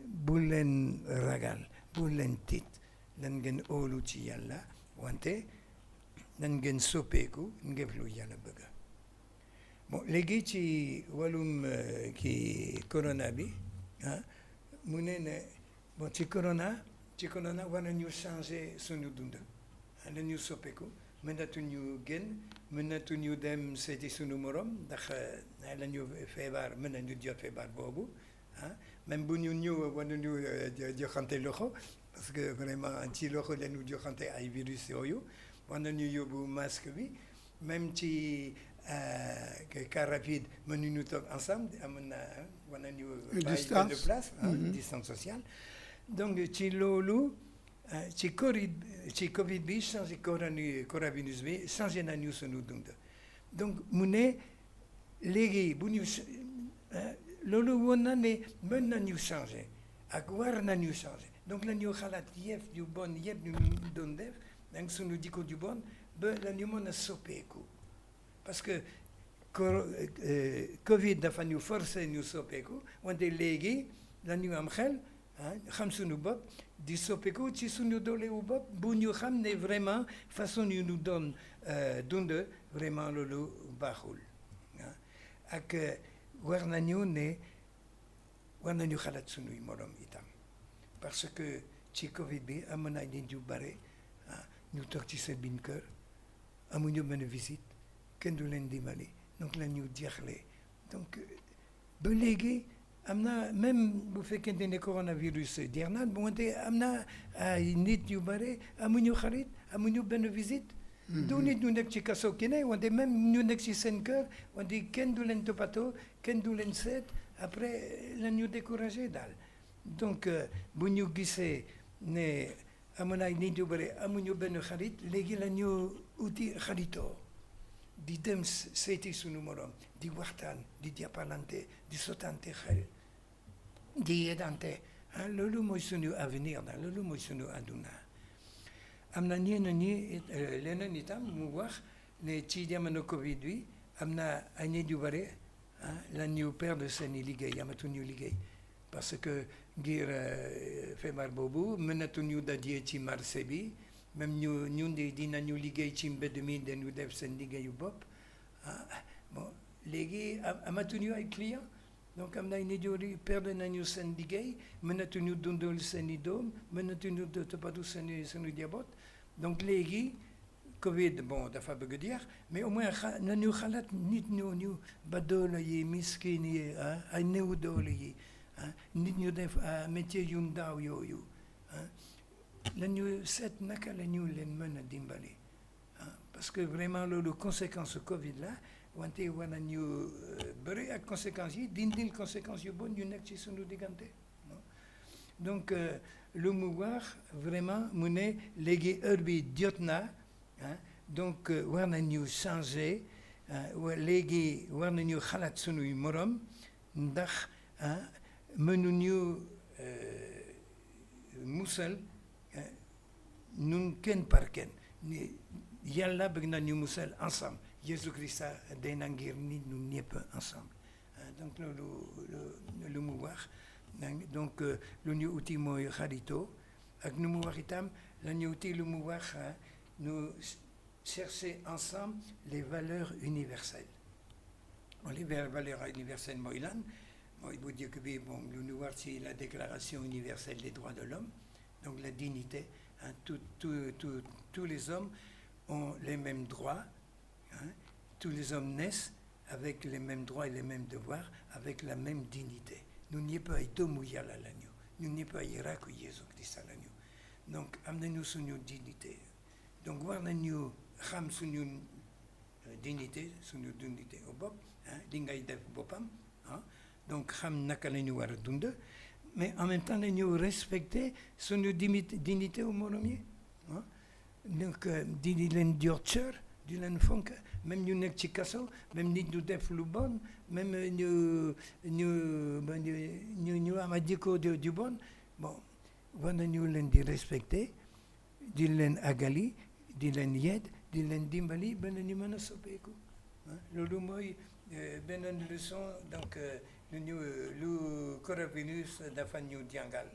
bu leen ragal bu leen tiit nan ngeen óolu ci yàlla wante nan ngeen soppeeku ngeen lu yàlla bëgg bon léegi ci wàllum corona bi mu ne bon ci corona war nañu changer suñu dund nañu soppeeku mënatuñu génn mënatuñu dem seeti suñu morom ndax la ñu feebar mën nañu jot feebar boobu même bu ñu ñëw war nañu joxante loxo parce que vraiment ci loxo lañu joxante ay virus yooyu war nañu yóbbu masque bi même ci car rapide mënuñu toog ensemble amoon na war nañu bàyyi benn distance. place distance sociale donc ci loolu ci Covid bi changé coronavirus bi changé nañu sunu dund donc mu ne léegi bu ñu loolu woon na ne mën nañu changé ak war nañu changé donc la ñu xalaat yëpp yu bon yëpp ñu doon def donc sunu jikko ju bon ba la ñu mën a soppeeku parce que Covid dafa ñu forcé ñu soppeeku wante léegi la ñu am xel xam sunu bopp di soppeeku ci sunu doole wu bopp bu ñu xam ne vraiment façon yu ñu doon dund vraiment loolu baaxul ak war nañu xalaat sunuy morom itam parce que ci Covid bi am na nit yu bare ñu toog ci seen biir kër amuñu benn visite kenn du leen dimbali donc la ñu jeexle donc ba léegi am na même bu fekkente ne coronavirus jeex na bu wante am na ay nit yu bare amuñu xarit amuñu benn visite. du nit ñu nekk ci kaso ki ne wante même ñu nekk ci seen kër wante kenn du leen toppatoo kenn du leen seet après la ñu découragé daal donc bu ñu gisee ne amoon ay nit yu bare amuñu benn xarit léegi la ñu uti xaritoo di dem seeti sunu morom di waxtaan di jàppalante di sottante xel di yeddante loolu mooy sunu avenir daal loolu mooy sunu àdduna am na ñeneen ñi leneen itam mu wax ne ci jamono Covid bi am na ay nit yu bare la ñu perdre seeni liggéey amatuñu liggéey parce que ngir feebar boobu mënatuñu daje ci marché bi même ñun dinañu liggéey ci mbedd mi dañu def seen liggéeyu bopp bon léegi amatuñu ay clients donc am na ay nit yu perdre nañu seen liggéey mënatuñu dundal seen i doom mënatuñu toppatoo seen njaboot donc léegi Covid bon dafa bëgg di yàq mais au moins nañu xalaat nit ñooñu ba doole yi miskin yi ay néew doole yi nit ñu def métier yu ndaw yooyu nañu seet naka la ñu leen mën a dimbali parce que vraiment loolu conséquence Covid la wante war nañu bëri ak conséquences yi dindil conséquences yu bon yu nekk ci sunu diggante donc lu mu wax vraiment mu ne léegi heure bi jot na donc war nañu changer léegi war nañu xalaat sunuy morom ndax mënuñu musal ñun kenn par kenn ni yàlla bëgg na ñu musal ensemble Jésus Christ day na ngir nit ñun ñëpp ensemble donc loolu lu mu wax donc lu ñu uti mooy xaritoo ak nu mu wax itam la ñu uti lu mu wax nous chercher ensemble les valeurs universelles les valeurs universelles mooy lan mooy bu njëkk bi bon lu ñu war ci la déclaration universelle des droits de l'homme donc la dignité tous les hommes ont les mêmes droits tous les hommes naissent avec les mêmes droits et les mêmes devoirs avec la même dignité ñun ñëpp ay doomu yàlla lañu ñun ñëpp ay rakku Jésus Christ lañu donc am nañu suñu dignité donc war nañu xam suñu dignité au bopp li ngay def boppam donc xam naka la ñu war a dund mais en même temps nañu respecter suñu dignité au morom yi donc di leen jox cër di leen fonk même ñu nekk ci kaso même nit ñu def lu bon même ñu am a jikko ju bon bon war nañu leen di respecter di leen àggali di leen yedd di leen dimbali ba ñu mën a soppeeku loolu mooy beneen leçon donc lu coronavirus dafa ñu jàngal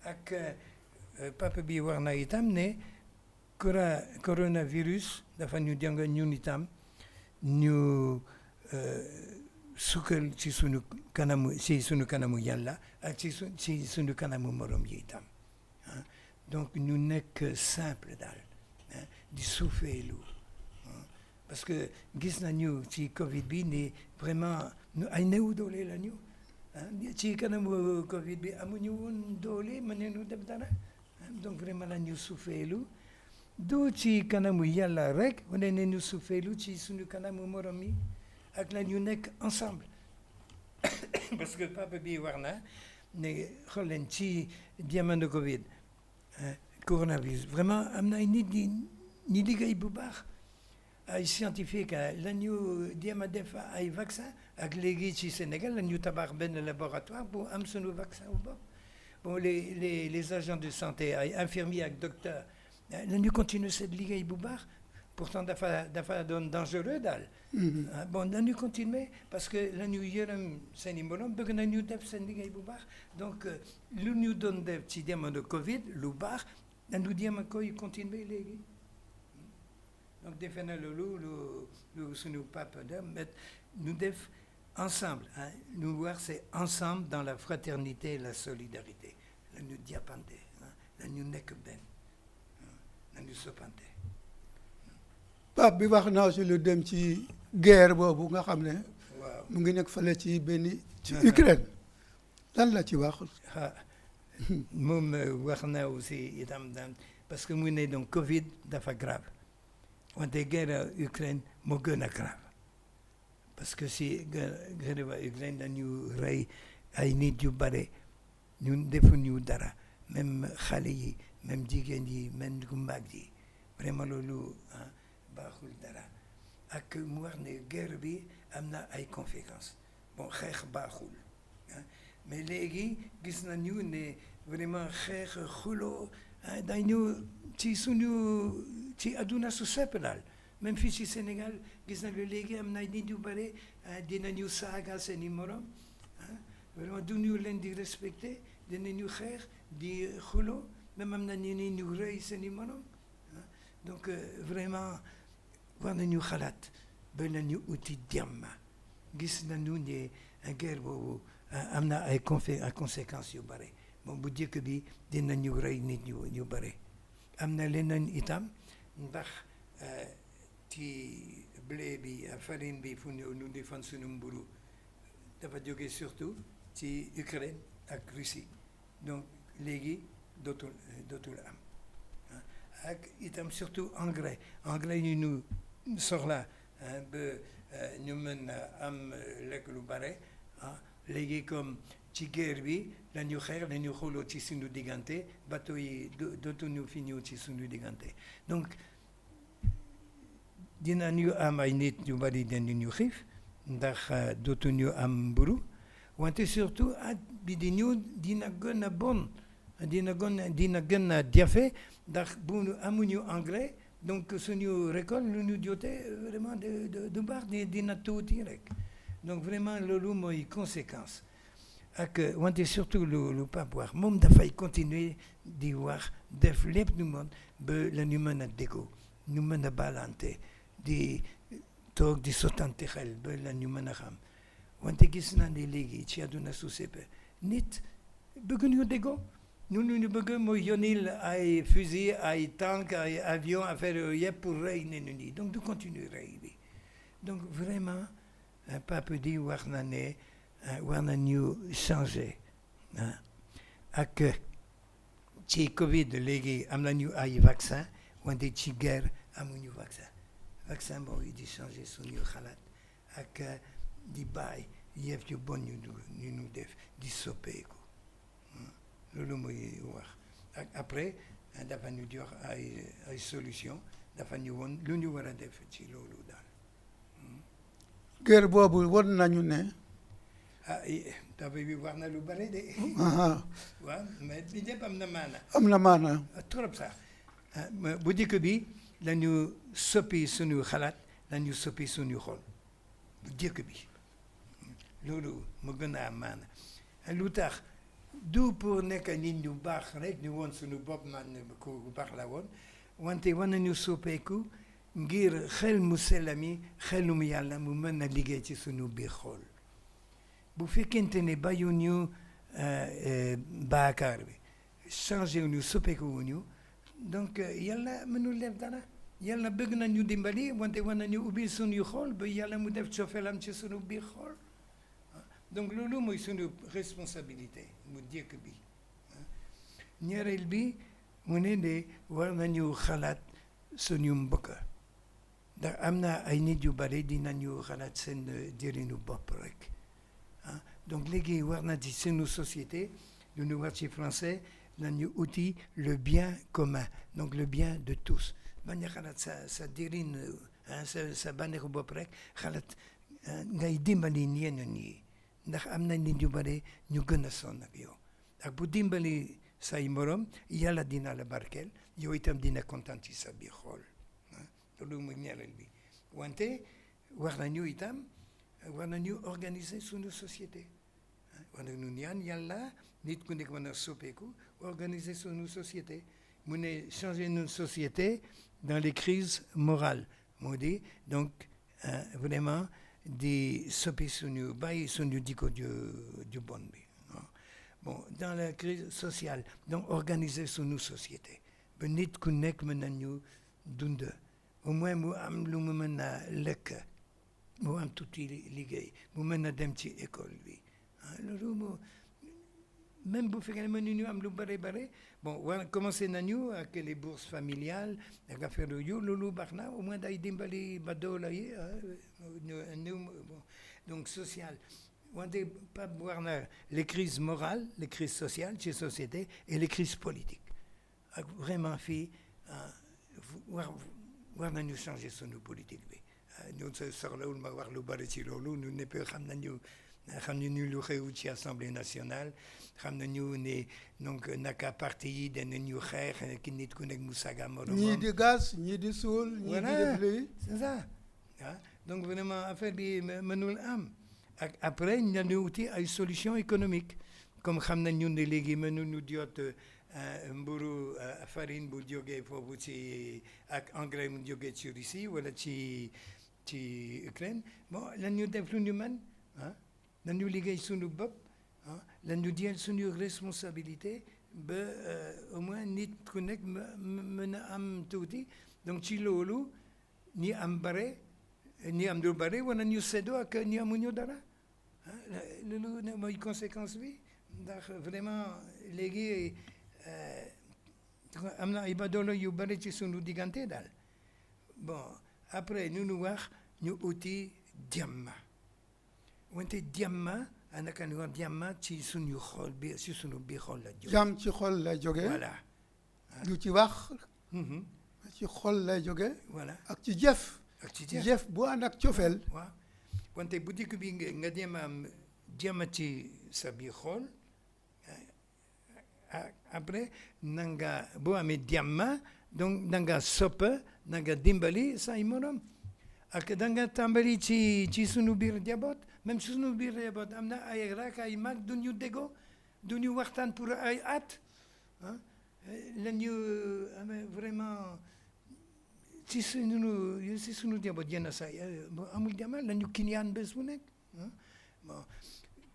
ak papa bi wax na itam ne coronavirus dafa ñu jàngal ñun itam ñu sukkal ci sunu kanamu yàlla ak ci sunu kanamu morom yi itam donc ñu nekk simple daal di suufeelu parce que gis nañu ci Covid bi ni vraiment ay néew doole lañu ci kanamu Covid bi amuñu woon doole mën nañu def dara donc vraiment la ñu suufeelu du ci kanamu yàlla rek wane ne ñu suufeelu ci suñu kanamu morom yi ak la ñu nekk ensemble parce que papa bi wax na ne xool leen ci jamono Covid coronavirus vraiment am na ay nit ñi liggéey bu baax ay scientifique la ñu jéem a def ay vaccin ak léegi ci Sénégal la ñu tabax benn laboratoire bu am sunu vaccin bu bopp bon les agents de santé ay infirmiers ak docteurs la ñu continuer seen liggéey bu baax pourtant dafa doon dangereux daal. Bon nañu continuer parce que la ñu yërëm seen i mbooloo bëgg nañu def seen liggéey bu baax donc lu ñu doon def ci jamono Covid lu baax nañu jéem a koy continuer léegi donc defe na loolu lu suñu papa da met ñu def ensemble ñu wax c'est ensemble dans la fraternité et la solidarité la ñu jàppante la ñu nekk benn la ñu soppante. Pape bi wax naa si lu dem ci guerre boobu nga xam ne. waaw mu ngi nekk fële ci benn ci Ukraine lan la ci wax. moom wax na aussi itam daan parce que mu ne donc Covid dafa grave wante guerre Ukraine moo gën a grave parce que si guerre ba Ukraine dañu rey ay nit yu bare ñun defuñu dara même xale yi même jigéen yi même ku mag yi vraiment loolu baaxul dara ak mu wax ne guerre bi am na ay conséquences bon xeex baaxul mais léegi gis nañu ne vraiment xeex xuloo dañu ci suñu ci àdduna su sepp daal même fii ci Sénégal gis nañu léegi am na nit yu bare dinañu saaga seen i morom vraiment du ñu leen di respecté dinañu xeex di xuloo même am na ñeneen ñu rëy seen i morom donc vraiment war nañu xalaat ba nañu uti jàmm gis nañu ne guerre boobu am na ay conséquences yu bare moom bu njëkk bi dinañu rey nit ñu bare am na leneen itam ndax ci blé bi farine bi fu ñu defan sunu mburu dafa jóge surtout ci Ukraine ak Russie donc léegi dootul am ak itam surtout engrais yi ñu soxla ba ñu mën am lekk lu bare léegi comme ci guerre bi dañu xeex dañu xooloo ci suñu diggante bateau yi dootuñu fi ñëw ci suñu diggante donc dinañu am ay nit yu bari dinañu xiif ndax dootuñu am mburu wante surtout at bi di ñëw dina gën a bon dina gën a jafe ndax bu amuñu engrais donc suñu récolte lu ñu jotee vraiment du baax dina tuuti rek donc vraiment loolu mooy conséquence ak wante surtout lu Pape wax moom dafay continuer di wax def lépp lu mën ba la ñu mën a déggoo ñu mën a balante di toog di sottante xel ba la ñu mën a xam wante gis naa ne léegi ci àdduna su seppe nit bëgg ñu déggoo ñun ñu bëgg mooy yónnil ay fusil ay tank ay avion affaire yooyu yëpp pour rey ne ñi donc du continuer rey bi donc vraiment Pape di wax na ne war nañu changer ak ci Covid léegi am nañu ay vaccin wante ci guerre amuñu vaccin mooy di changer suñu xalaat ak di bàyyi yëf yu bon ñu def di soppeeku loolu mooy wax ak après dafa ñu jox ay solution dafa ñu woon lu ñu war a def ci loolu daal. guerre boobu won nañu ne. tabe bi wax na lu bare de. waaw mais li ñëpp am na maana. am na maana. trop sax bu njëkk bi lañu soppi suñu xalaat lañu soppi suñu xol bu njëkk bi loolu mu gën a am maana lu tax du pour nekk nit ñu baax rek ñu woon suñu bopp man ku baax la woon wante war nañu soppeeku ngir xel mu sell mi xelum yàlla mu mën a liggéey ci suñu biir xol bu fekkente ne bàyyiwuñu baakaar bi changé wuñu soppeeku wuñu donc yàlla mënul def dara yàlla bëgg nañu dimbali wante war nañu ubbi suñu xol ba yàlla mu def cofeelam ci suñu biir xol donc loolu mooy suñu responsabilité mu njëkk bi ñaareel bi mu ne de war nañu xalaat suñu mbokk ndax am na ay nit yu bare dinañu xalaat seen jëriñu bopp rek ah donc léegi war na ci suñu société lu ñu wax ci français nañu uti le bien commun donc le bien de tous bañ a xalaat sa jëriñ sa bànneexu bopp rek xalaat ngay dimbali ñeneen ñi ndax am na nit yu bare ñu gën a sonn ak yow ak bu dimbali say morom yàlla dina la barkeel yow itam dina kontaan ci sa biir xool loolu mooy ñaareel bi wante war nañu organiser suñu société war nañu ñaan yàlla nit ku nekk mën a soppeeku organiser suñu société mu ne changer une société dans les crises morales moo di donc vraiment di soppi suñu bàyyi suñu jikko ju bon bi bon dans la crise sociale donc organiser suñu société ba nit ku nekk mën nañu dund au moins mu am lu mu mën a lekk mu am tuuti liggéey mu mën a dem ci école bi loolu même bu fekkee ne mënuñu am lu bare bon war commencé nañu ak les bourses familiales ak affaire yooyu loolu baax na au moins day dimbali ba doole yi bon donc social wante pas war na les crises morales les crises sociales ci société et les crises politiques ak vraiment fii war nañu changer sunu politique bi ñun soxlawul ma wax lu bari ci loolu ñun ñëpp xam nañu lu xew ci assemblée nationale xam nañu ne donc naka parti yi danañu xeex ki nit ku nekk mu saga moromam ñii di gas ñii di suul ñii di def lii c'est ça donc vraiment affaire bi mënul am ak après ñu wuti ay solution économique comme xam nañu ne léegi mënuñu jot mburu farine bu jógee foofu ci ak engrais mu jógee ci Russie wala ci Ukraine bon lan ñu def lu ñu mën nañu liggéey suñu bopp nañu jël suñu responsabilité ba au moins nit ku nekk mën a am tuuti donc ci loolu ñi am lu bare wala ñu séddoo ak ñi amuñu dara loolu ne mooy conséquence bi ndax vraiment léegi am na ay badoolo yu bare ci suñu diggante daal bon après ñu wax ñu uti jàmm wante jàmm anaka ni wax jàmm ci suñu xol bi ci suñu biir xol la jóge jàmm ci xol la jóge voilà du ci wax ci xol lay jóge voilà ak ci jëf ak jëf bu ànd ak cofeel waaw wante bu dikk bi nga jéem a am jàmm ci sa biir xol après nanga boo amee jàmm donc danga sopp nanga dimbali say morom ak danga tàmbali ci sunu biir njaboot même sunu biir njaboot am na ay rak ay mag du ñu déggoo du ñu waxtaan pour ay at la ñu amee vraiment ci sunu njaboot yenn saa yi amul jàmm la ñu kiniyaan bés bu nekk bon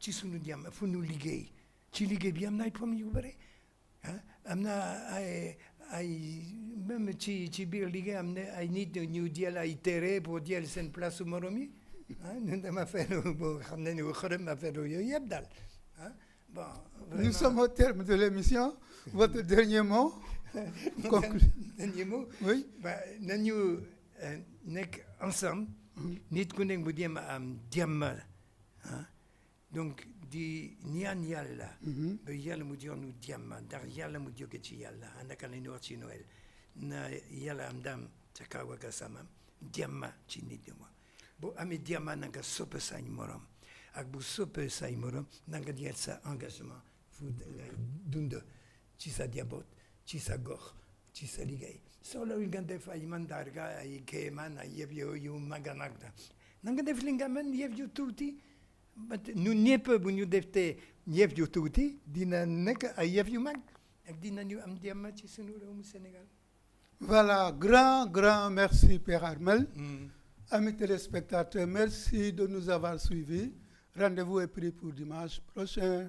ci sunu jàmm fu ñu liggéey ci liggéey bi am na ay problème yu bëri am na ay même ci biir liggéey am na ay nit ñu jël ay tere pour jël seen place su morom yi ñun dama affaire boo xam ne ñu xërëm affaire yooyu yëpp daal bon. Nous sommes au terme de l'émission. Votre dernier mot. Dernier mot. Oui. nañu nekk ensemble. nit ku nekk bu jéem a am jàmm donc di ñaan yàlla. ba yàlla mu jox nu jàmm ndax yàlla mu jóge ci yàlla naka la ñuy wax ci Noël na yàlla am ndam ca kaw ak asamaan jàmm ci nit ñi boo amee jàmm na nga sopp say morom ak bu soppee say morom na nga jël sa engagement fu ngay dund ci sa njaboot ci sa gox ci sa liggéey soxla nga def ay mandarga ay kéemaan ay yëf yu mag a mag na nga def li nga mën yëf yu tuuti ñun ñëpp bu ñu defee yëf yu tuuti dina nekk ay yëf yu mag ak dinañu am jàmm ci sunu réewum Sénégal. Voilà, grand merci Père Armel. Amis téléspectateurs, merci de nous avoir suivis. Rendez-vous est pris pour dimanche prochain.